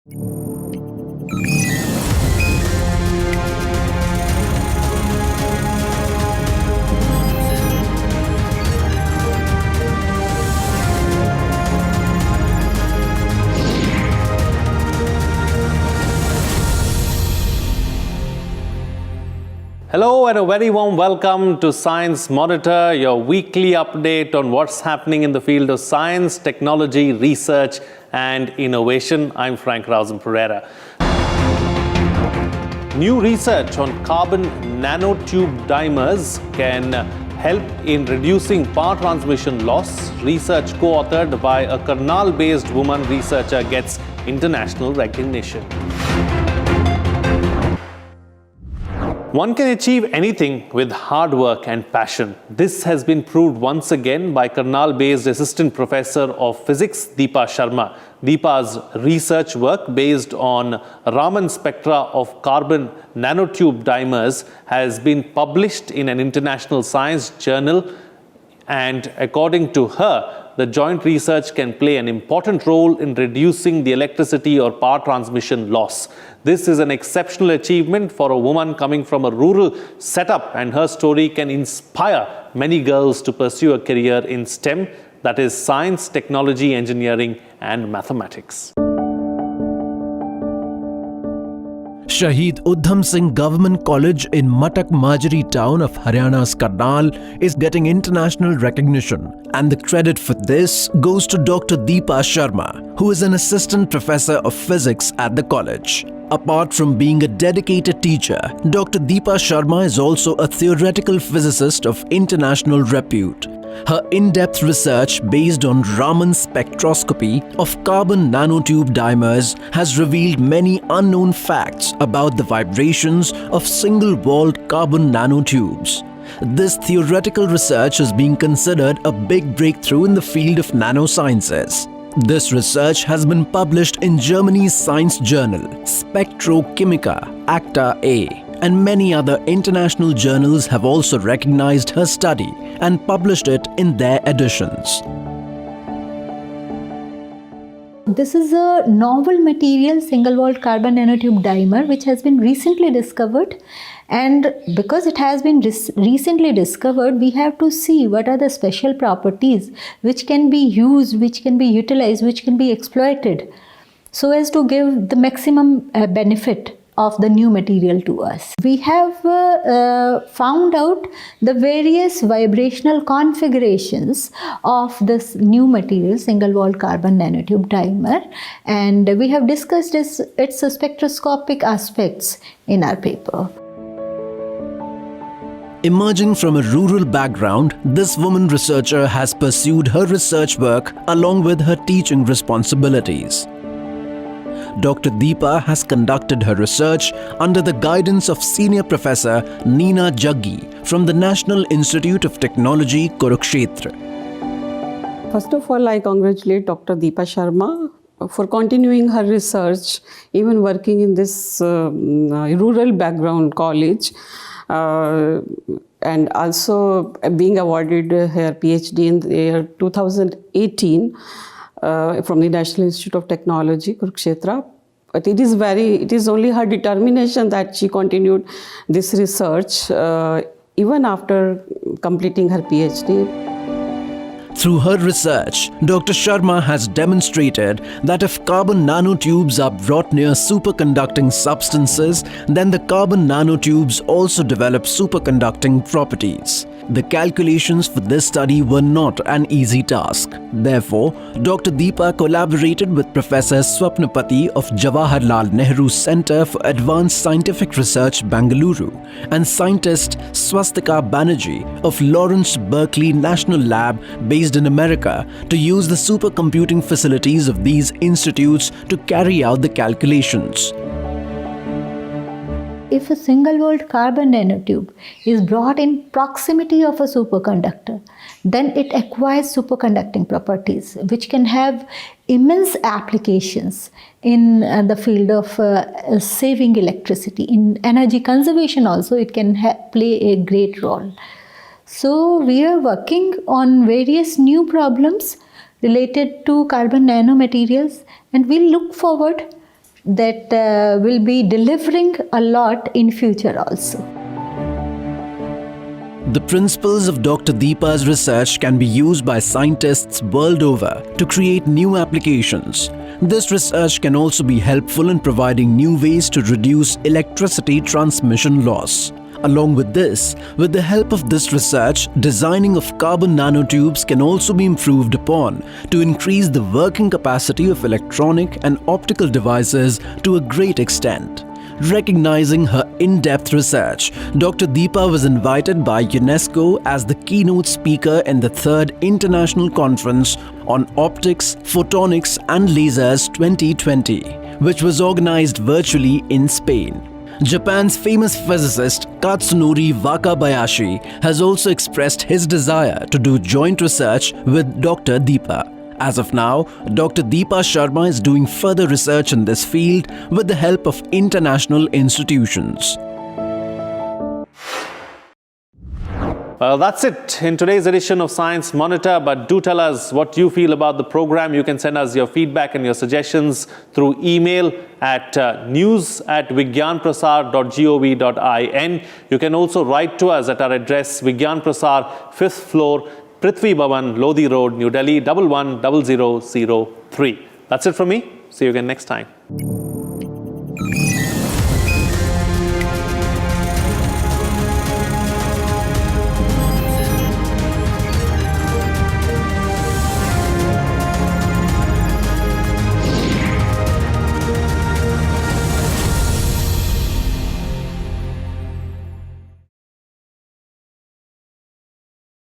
Hello and a very warm welcome to Science Monitor, your weekly update on what's happening in the field of science, technology, research and innovation. I'm Frank Rausen Pereira. New research on carbon nanotube dimers can help in reducing power transmission loss. Research co-authored by a Karnal-based woman researcher gets international recognition. One can achieve anything with hard work and passion. This has been proved once again by Karnal-based Assistant Professor of Physics, Deepa Sharma. Deepa's research work based on Raman spectra of carbon nanotube dimers has been published in an international science journal, and according to her, the joint research can play an important role in reducing the electricity or power transmission loss. This is an exceptional achievement for a woman coming from a rural setup, and her story can inspire many girls to pursue a career in STEM, that is science, technology, engineering and mathematics. Shaheed Udham Singh Government College in Matak Majri town of Haryana's Karnal is getting international recognition, and the credit for this goes to Dr. Deepa Sharma, who is an assistant professor of physics at the college. Apart from being a dedicated teacher, Dr. Deepa Sharma is also a theoretical physicist of international repute. Her in-depth research based on Raman spectroscopy of carbon nanotube dimers has revealed many unknown facts about the vibrations of single-walled carbon nanotubes. This theoretical research is being considered a big breakthrough in the field of nanosciences. This research has been published in Germany's science journal Spectrochemica Acta A, and many other international journals have also recognized her study and published it in their editions. This is a novel material, single-walled carbon nanotube dimer, which has been recently discovered. And because it has been recently discovered, we have to see what are the special properties which can be used, which can be utilized, which can be exploited, so as to give the maximum benefit of the new material to us. We have found out the various vibrational configurations of this new material, single-walled carbon nanotube dimer, and we have discussed its spectroscopic aspects in our paper. Emerging from a rural background, this woman researcher has pursued her research work along with her teaching responsibilities. Dr. Deepa has conducted her research under the guidance of Senior Professor Neena Jaggi from the National Institute of Technology, Kurukshetra. First of all, I congratulate Dr. Deepa Sharma for continuing her research, even working in this rural background college, and also being awarded her PhD in the year 2018 from the National Institute of Technology, Kurukshetra. But it is only her determination that she continued this research even after completing her PhD. Through her research, Dr. Sharma has demonstrated that if carbon nanotubes are brought near superconducting substances, then the carbon nanotubes also develop superconducting properties. The calculations for this study were not an easy task. Therefore, Dr. Deepa collaborated with Professor Swapnapati of Jawaharlal Nehru Centre for Advanced Scientific Research, Bengaluru, and scientist Swastika Banerjee of Lawrence Berkeley National Lab based in America to use the supercomputing facilities of these institutes to carry out the calculations. If a single-walled carbon nanotube is brought in proximity of a superconductor, then it acquires superconducting properties, which can have immense applications in the field of saving electricity. In energy conservation also, it can play a great role. So we are working on various new problems related to carbon nanomaterials, and we look forward that will be delivering a lot in future also. The principles of Dr. Deepa's research can be used by scientists world over to create new applications. This research can also be helpful in providing new ways to reduce electricity transmission loss. Along with this, with the help of this research, designing of carbon nanotubes can also be improved upon to increase the working capacity of electronic and optical devices to a great extent. Recognizing her in-depth research, Dr. Deepa was invited by UNESCO as the keynote speaker in the 3rd International Conference on Optics, Photonics and Lasers 2020, which was organized virtually in Spain. Japan's famous physicist Katsunori Wakabayashi has also expressed his desire to do joint research with Dr. Deepa. As of now, Dr. Deepa Sharma is doing further research in this field with the help of international institutions. Well, that's it in today's edition of Science Monitor, but do tell us what you feel about the program. You can send us your feedback and your suggestions through email at news@vigyanprasar.gov.in. You can also write to us at our address, Vigyan Prasar, 5th floor, Prithvi Bhavan, Lodi Road, New Delhi, 110003. That's it from me. See you again next time.